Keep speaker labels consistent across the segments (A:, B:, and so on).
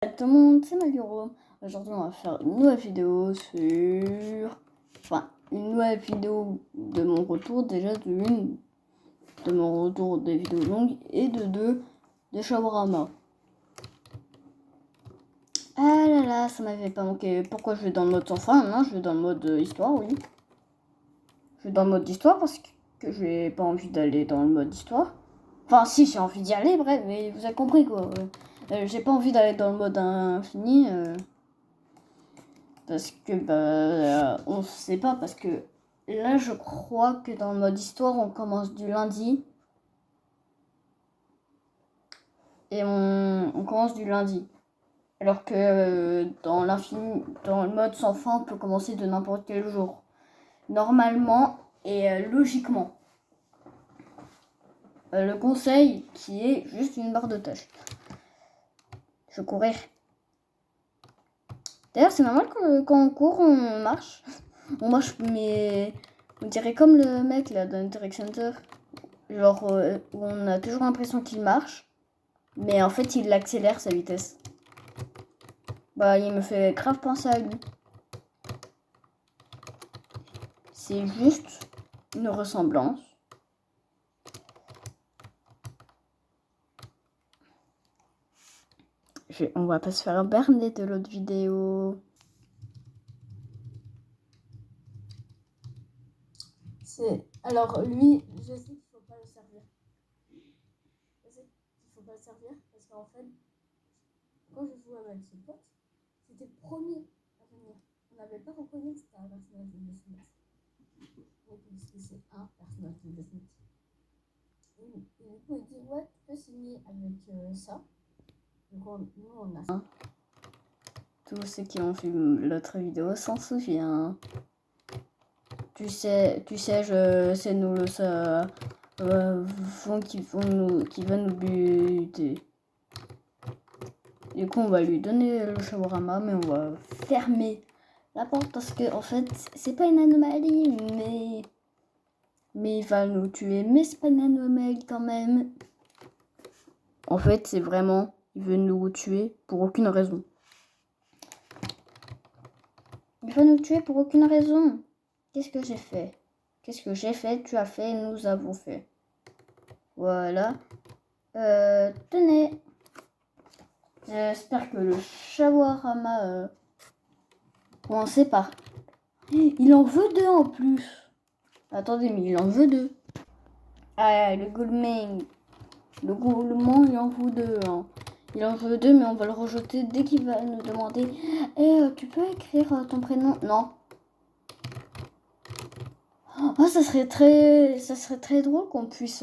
A: Salut tout le monde, c'est Maguro. Aujourd'hui, on va faire une nouvelle vidéo une nouvelle vidéo de mon retour, déjà de mon retour des vidéos longues et de deux de Shawarama. Ah là là, ça m'avait pas manqué. Pourquoi je vais dans le mode sans fin? Non, je vais dans le mode histoire, oui. Je vais dans le mode histoire parce que j'ai pas envie d'aller dans le mode histoire. Enfin, si, j'ai envie d'y aller, bref, mais vous avez compris quoi. J'ai pas envie d'aller dans le mode infini. Parce que on sait pas, parce que là je crois que dans le mode histoire on commence du lundi et on commence du lundi, alors que dans l'infini, dans le mode sans fin on peut commencer de n'importe quel jour normalement et logiquement. Le conseil qui est juste une barre de tâches. Je courir. D'ailleurs c'est normal que quand on court on marche. On marche, mais on dirait comme le mec là dans Interact Center. Genre, où on a toujours l'impression qu'il marche, mais en fait, il accélère sa vitesse. Bah, il me fait grave penser à lui. C'est juste une ressemblance. On va pas se faire berner de l'autre vidéo. Alors, lui, je sais qu'il faut pas le servir. Je sais qu'il faut pas le servir parce qu'en fait, quand je jouais avec ce pote, c'était le premier à venir. On n'avait pas reconnu que c'était un personnage de Deathmatch. Donc, parce que c'est un personnage de Deathmatch. Et du coup, il dit ouais, tu peux signer avec ça. Donc, nous, on a ça. Tous ceux qui ont vu l'autre vidéo s'en souviennent. Tu sais, c'est nous le ça qui va nous buter. Du coup, on va lui donner le shawarama, mais on va fermer la porte parce que en fait, c'est pas une anomalie, mais il va nous tuer. Mais c'est pas une anomalie quand même. En fait, c'est vraiment, il veut nous tuer pour aucune raison. Il veut nous tuer pour aucune raison. Qu'est-ce que j'ai fait? Qu'est-ce que j'ai fait? Tu as fait, nous avons fait. Voilà. Tenez. J'espère que le shawarama commencez par. Il en veut deux en plus. Attendez, mais il en veut deux. Ah, le goulement. Le goulement, il en veut deux. Hein. Il en veut deux, mais on va le rejeter dès qu'il va nous demander. Tu peux écrire ton prénom? Non. Oh, ça serait très drôle qu'on puisse.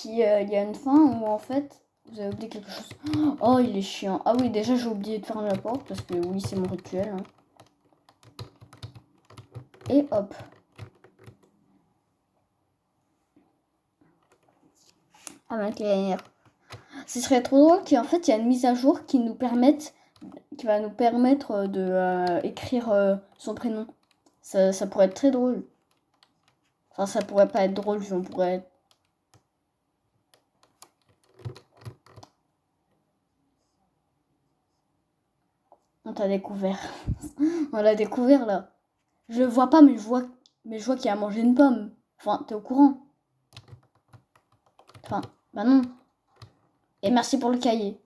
A: Il y a une fin où en fait. Vous avez oublié quelque chose. Oh, il est chiant. Ah oui, déjà, j'ai oublié de fermer la porte parce que oui, c'est mon rituel. Hein. Et hop. Ah, ma claire. Ce serait trop drôle qu'en fait, il y a une mise à jour qui va nous permettre de écrire son prénom. Ça pourrait être très drôle. Enfin, ça pourrait pas être drôle, on pourrait. On t'a découvert. On l'a découvert là. Je le vois pas, mais je vois qu'il a mangé une pomme. Enfin, t'es au courant. Enfin, bah non. Et merci pour le cahier.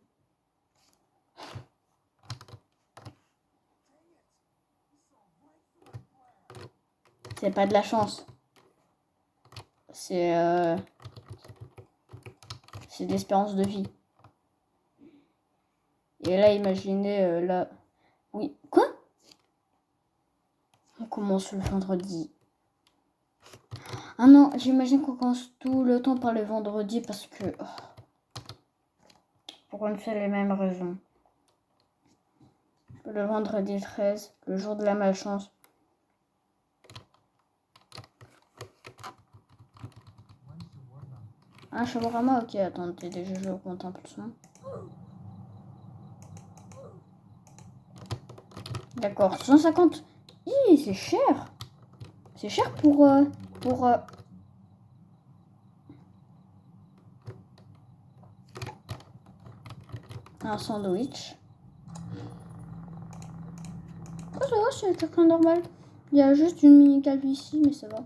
A: C'est pas de la chance. C'est de l'espérance de vie. Et là, imaginez là. Oui. Quoi? On commence le vendredi. Ah non, j'imagine qu'on commence tout le temps par le vendredi parce que. Pour une seule et même raison. Le vendredi 13, le jour de la malchance. Un shawarama, ok, attendez, déjà je augmente le son. D'accord, 150. C'est cher. C'est cher pour un sandwich.
B: Oh, ça va, c'est quelqu'un normal. Il y a juste une mini calvitie, mais ça va.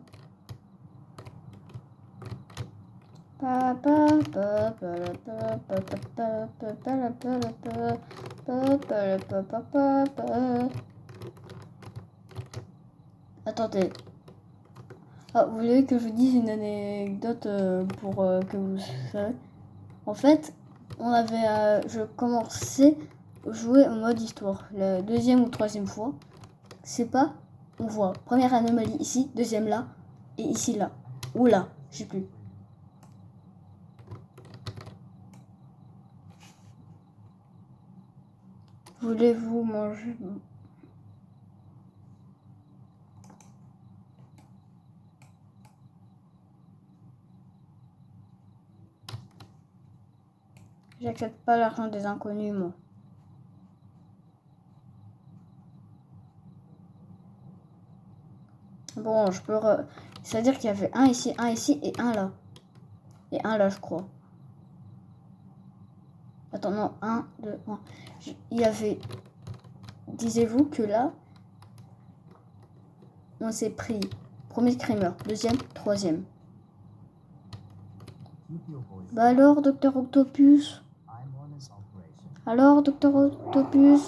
B: Attendez. Ah, vous voulez que je vous dise une anecdote pour que vous sachiez. En fait, je commençais à jouer en mode histoire. La deuxième ou troisième fois, c'est pas, on voit première anomalie ici, deuxième là, et ici là. Ou là, je sais plus. Voulez-vous manger? J'accepte pas l'argent des inconnus, moi. Bon, je peux... C'est-à-dire qu'il y avait un ici et un là. Et un là, je crois. Attends, non, un, deux, un. Il y avait... Disiez-vous que là, on s'est pris premier screamer, deuxième, troisième. Bah alors, Docteur Octopus? Alors, Docteur Octopus?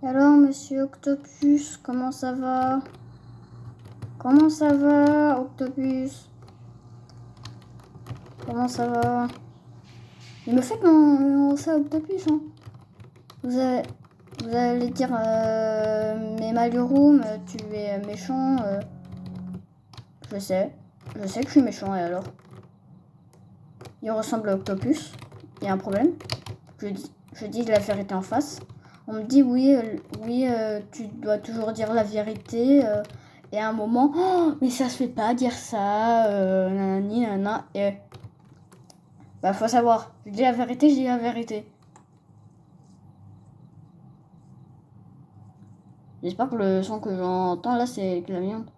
B: Alors, Monsieur Octopus, comment ça va? Comment ça va, Octopus? Comment ça va? Il me fait quand ça, Octopus, hein. Vous allez dire, mais Maluroom, tu es méchant. Je sais que je suis méchant, et alors? Il ressemble à Octopus. Il y a un problème. Je dis la vérité en face. On me dit oui, tu dois toujours dire la vérité. Et à un moment, oh, mais ça se fait pas dire ça. Nanani, nanana. Et bah faut savoir. Je dis la vérité. J'espère que le son que j'entends là, c'est la viande.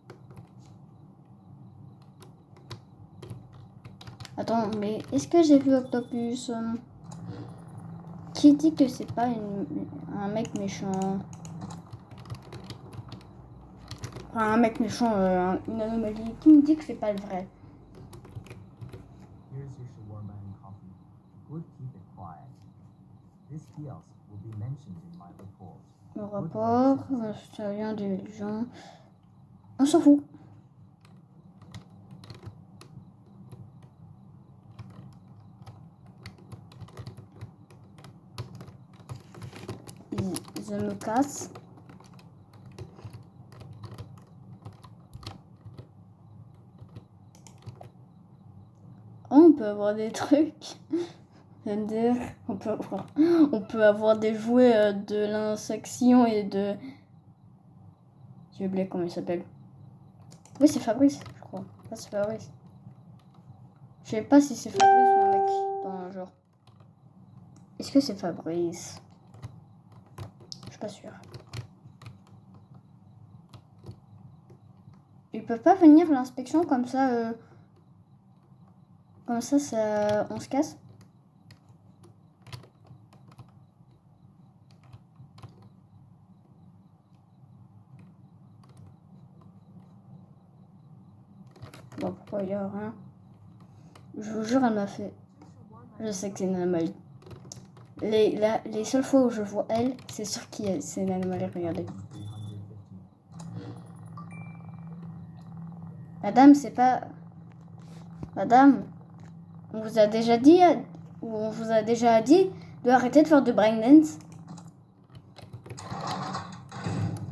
B: Attends, mais est-ce que j'ai vu Octopus? Qui dit que c'est pas un mec méchant? Enfin, un mec méchant, une anomalie. Qui me dit que c'est pas le vrai? Le rapport, ça vient des gens. On s'en fout. Je me casse. Oh, on peut avoir des trucs. On peut avoir des jouets de l'insection et de... J'ai oublié comment il s'appelle. Oui, c'est Fabrice, je crois. Ah, c'est Fabrice. Je sais pas si c'est Fabrice ou un mec dans un genre. Est-ce que c'est Fabrice? Je suis pas sûre. Ils peuvent pas venir l'inspection comme ça. Comme ça, on se casse. Bon, pourquoi il y a rien? Je vous jure, elle m'a fait... Je sais que c'est une anomalie. Les seules fois où je vois elle, c'est sûr que c'est une anomalie. Regardez. Madame, c'est pas... Madame, on vous a déjà dit de arrêter de faire du braindance.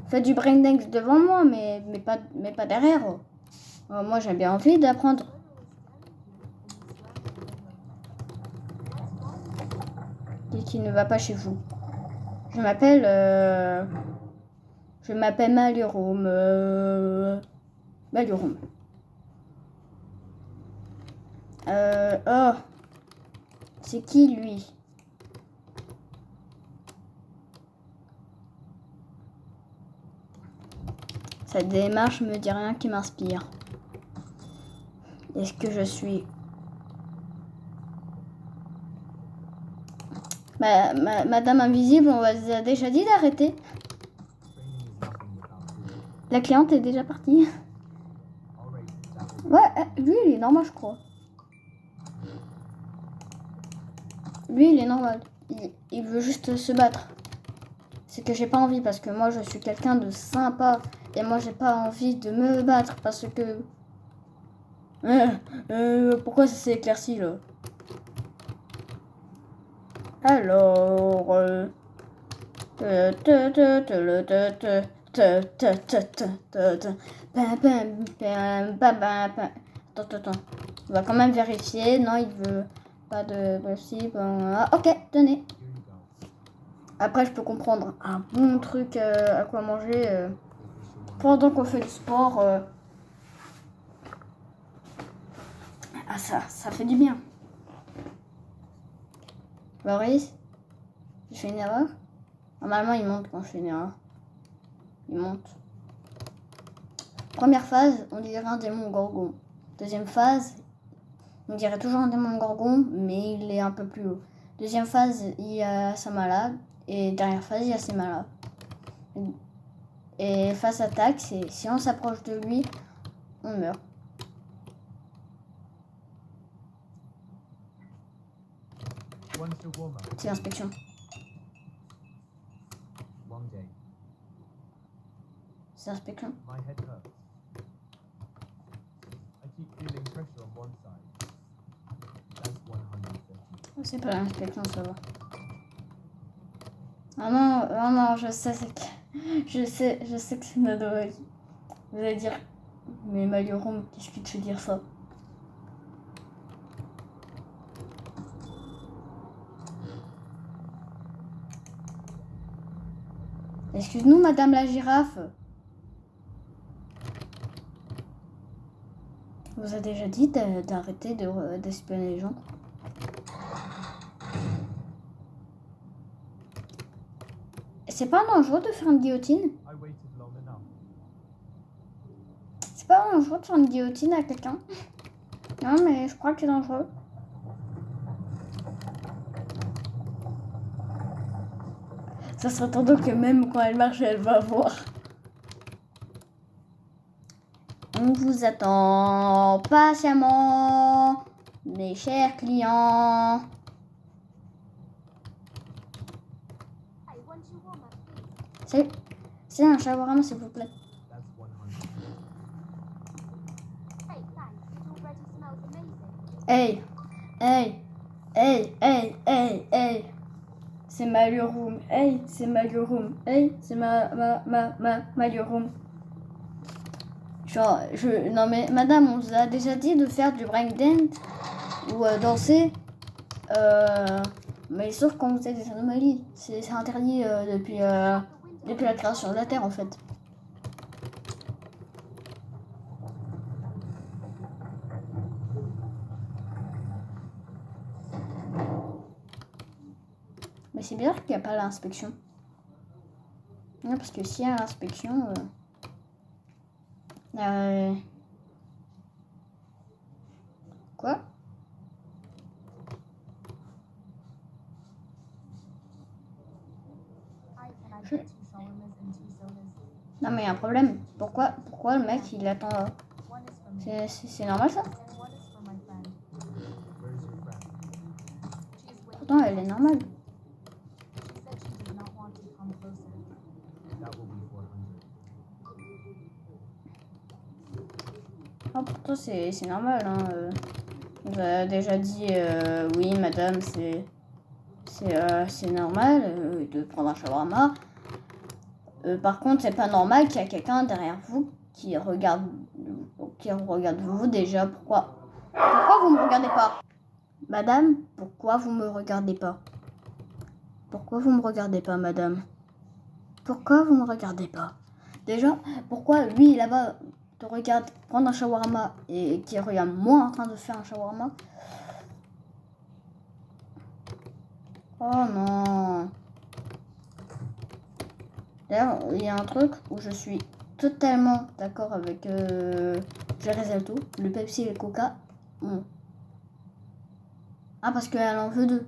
B: Faites du braindance devant moi, mais pas derrière. Moi, j'ai bien envie d'apprendre. Et qui ne va pas chez vous. Je m'appelle Maluroom. Maluroom. Oh. C'est qui, lui? Cette démarche me dit rien qui m'inspire. Est-ce que je suis... Madame Invisible, on vous a déjà dit d'arrêter. La cliente est déjà partie. Ouais, lui, il est normal, je crois. Lui, il est normal. Il veut juste se battre. C'est que j'ai pas envie parce que moi, je suis quelqu'un de sympa. Et moi, j'ai pas envie de me battre parce que... pourquoi ça s'est éclairci, là? Alors... Attends. On va quand même vérifier. Non, il veut pas de possible. Ok, tenez. Après, je peux comprendre un bon truc à quoi manger pendant qu'on fait du sport. Ah, ça fait du bien. Boris, je fais une erreur. Normalement, il monte quand je fais une erreur. Il monte. Première phase, on dirait un démon gorgon. Deuxième phase, on dirait toujours un démon gorgon, mais il est un peu plus haut. Deuxième phase, il y a sa malade. Et dernière phase, il y a ses malades. Et phase attaque, c'est si on s'approche de lui, on meurt. C'est inspection. C'est inspection. C'est pas l'inspection, ça va. Ah non, je sais, je sais que c'est Nadoé. Vous allez dire, mais Maliorum, qu'est-ce qui te fait dire ça? Excuse-nous, madame la girafe. On vous a déjà dit d'arrêter d'espionner les gens. C'est pas dangereux de faire une guillotine? C'est pas dangereux de faire une guillotine à quelqu'un? Non, mais je crois que c'est dangereux. Ça serait tendance que même quand elle marche, elle va voir. On vous attend patiemment, mes chers clients. C'est un shawarma, s'il vous plaît. Hey. C'est Maliorum. Hey, c'est Maliorum. Hey, c'est Maliorum. Genre, non mais madame, on vous a déjà dit de faire du breakdance ou danser. Mais sauf quand vous êtes des anomalies. C'est interdit depuis la création de la Terre en fait. Mais c'est bizarre qu'il n'y a pas l'inspection. Non, parce que s'il y a l'inspection... Quoi? Non mais il y a un problème. Pourquoi le mec il attend là? C'est normal ça? Pourtant elle est normale. Oh, pourtant c'est normal hein. On vous a déjà dit oui madame c'est normal de prendre un shawarma. Par contre, c'est pas normal qu'il y a quelqu'un derrière vous qui regarde vous déjà. Pourquoi vous me regardez pas? Madame, pourquoi vous me regardez pas? Pourquoi vous me regardez pas, madame? Pourquoi vous me regardez pas? Déjà, pourquoi lui là-bas te regarde prendre un shawarma et qui regarde moi en train de faire un shawarma? Oh non. D'ailleurs, il y a un truc où je suis totalement d'accord avec Geresalto, le Pepsi et le Coca. Bon. Ah, parce qu'elle en veut deux.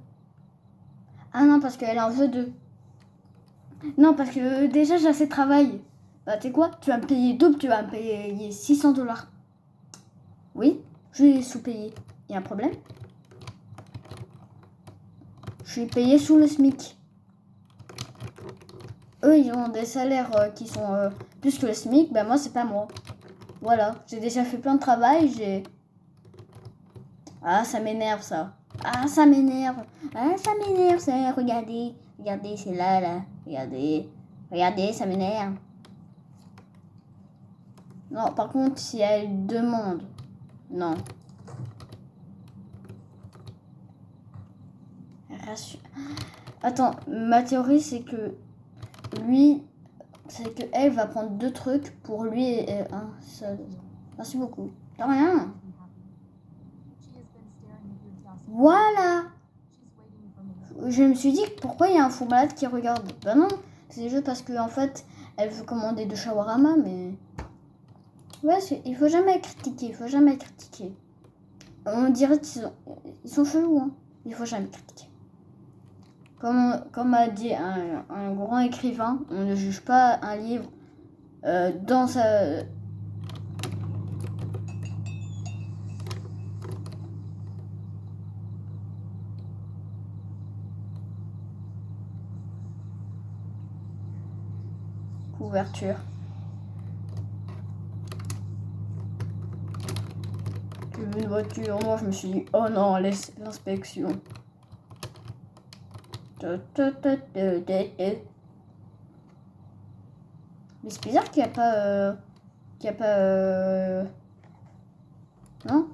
B: Ah non, parce qu'elle en veut deux. Non, parce que déjà j'ai assez de travail. Bah, tu sais quoi? Tu vas me payer double, tu vas me payer 600 $. Oui, je vais sous-payer. Il y a un problème? Je suis payé sous le SMIC. Eux, ils ont des salaires qui sont plus que le SMIC. Ben moi, c'est pas moi. Voilà, j'ai déjà fait plein de travail. Ah, ça m'énerve, ça. Ah, ça m'énerve. Ah, ça m'énerve, ça. Regardez. Regardez, c'est là. Regardez. Regardez, ça m'énerve. Non, par contre, si elle demande... Non. Attends, ma théorie, c'est que lui... C'est que elle va prendre 2 trucs pour lui et un seul. Merci beaucoup. De rien. Voilà. Je me suis dit pourquoi il y a un fou malade qui regarde. Ben non, c'est juste parce que en fait, elle veut commander 2 shawarma, mais ouais, il faut jamais critiquer, On dirait qu'ils sont chelous, hein. Il faut jamais critiquer. Comme a dit un grand écrivain, on ne juge pas un livre dans sa... couverture. J'ai vu une voiture, moi je me suis dit, oh non, l'inspection. Mais c'est bizarre qu'il n'y a pas... Non,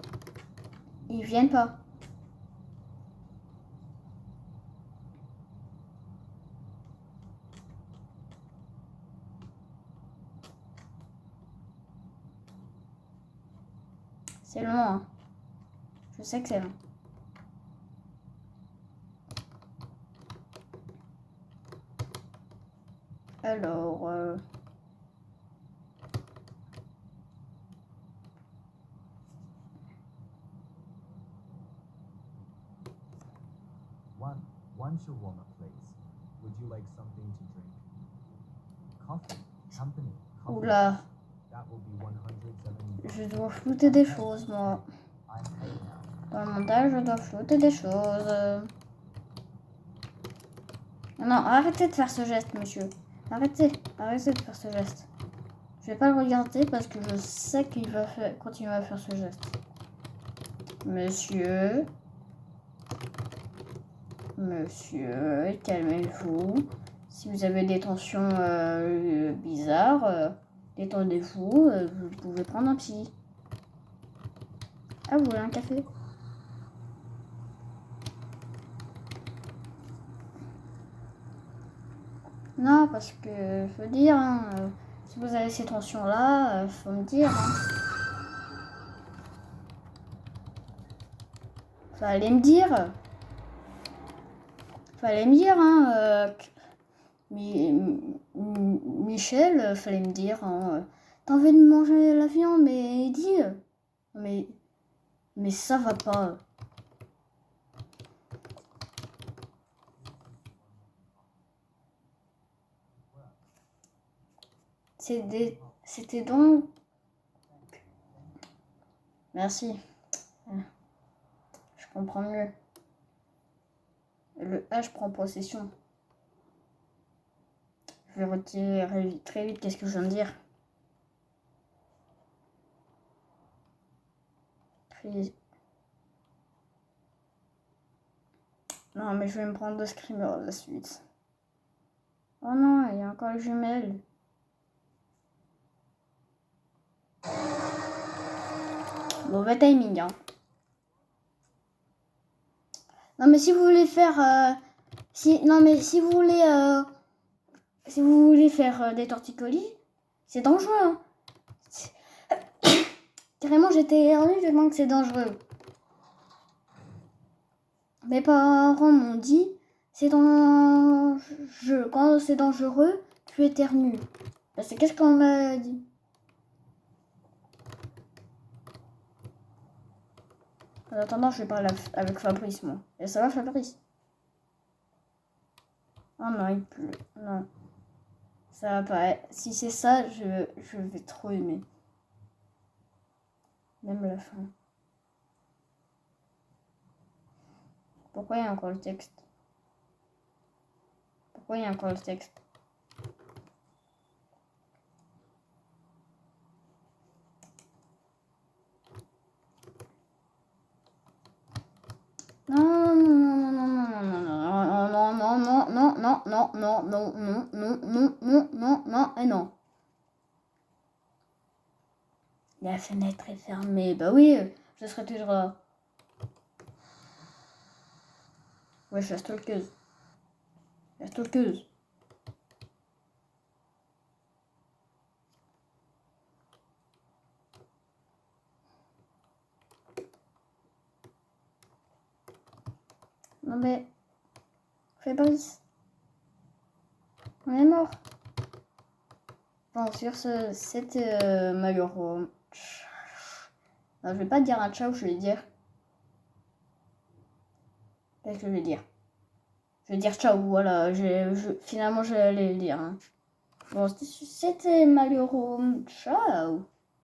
B: ils viennent pas. C'est long, hein. Je sais que c'est long. Alors...
C: One shawarma, please. Would you like something to drink? Coffee. Company. Coffee.
B: Oula.
C: That will be 170.
B: Je dois flouter des choses, moi.
C: I'm paid now.
B: Dans le montage, je dois flouter des choses. Non, arrêtez de faire ce geste, monsieur. Arrêtez de faire ce geste. Je vais pas le regarder parce que je sais qu'il va continuer à faire ce geste. Monsieur, calmez-vous. Si vous avez des tensions bizarres, détendez-vous. Vous pouvez prendre un psy. Ah, vous voulez un café? Non, parce que faut dire, hein, si vous avez ces tensions-là, faut me dire. Hein. Fallait me dire, hein. Michel, fallait me dire. Hein, t'as envie de manger la viande, mais dis. Mais ça va pas. C'était donc... Merci. Je comprends mieux. Le H prend possession. Je vais retirer très vite qu'est-ce que je viens de dire. Non, mais je vais me prendre 2 screamers à la suite. Oh non, il y a encore les jumelles. Mauvais timing, hein. Non, mais si vous voulez faire... si vous voulez faire des torticolis, c'est dangereux, hein. Carrément, j'étais énervée tellement que c'est dangereux. Mes parents m'ont dit, quand c'est dangereux, tu éternues. Parce que qu'est-ce qu'on m'a dit? En attendant, je vais parler avec Fabrice, moi. Et ça va, Fabrice? Oh non, il pleut. Non. Ça va pas. Si c'est ça, je vais trop aimer. Même la fin. Pourquoi il y a encore le texte? Pourquoi il y a encore le texte? Non, non, non, non, non, non, non, non, non, non, non, non, non, non, non, non, non, et non. La fenêtre est fermée. Bah oui, je serai toujours là. Ouais, je suis la stalkeuse. La stalkeuse. Non mais... Fabrice. On est mort. Bon, sur ce, c'était malheureux. Non, je vais pas dire un ciao, je vais dire... Qu'est-ce que je vais dire? Je vais dire ciao, voilà. Finalement, je vais aller le dire. Hein. Bon, c'était malheureux. Ciao.